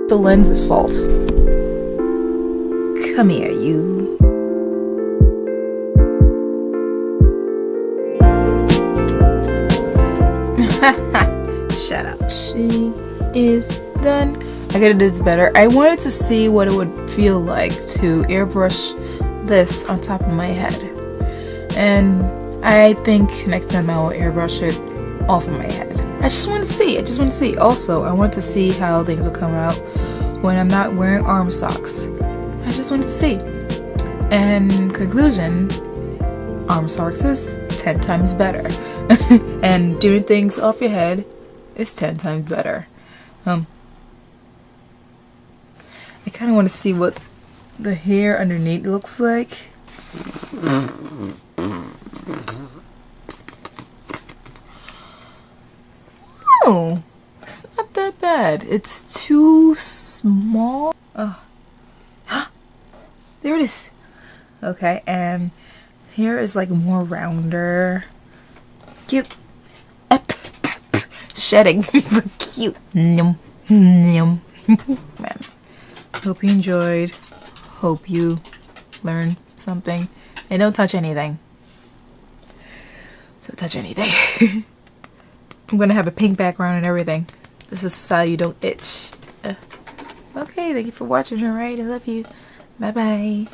the lens's fault. Come here, you. Shut up. She is done. I gotta do this better. I wanted to see what it would feel like to airbrush this on top of my head. And I think next time I will airbrush it off of my head. I just want to see. Also, I want to see how things will come out when I'm not wearing arm socks. I just want to see. And conclusion, arm socks is 10 times better. And doing things off your head is 10 times better. I kind of want to see what the hair underneath looks like. Oh, it's not that bad. It's too small. Oh. There it is. Okay, and here is like more rounder. Cute. Shedding, but cute. Nom. Nom. Man. Hope you enjoyed. Hope you learned something. And don't touch anything. Don't touch anything. I'm gonna have a pink background and everything. This is so you don't itch. Okay, thank you for watching. Alright, I love you. Bye bye.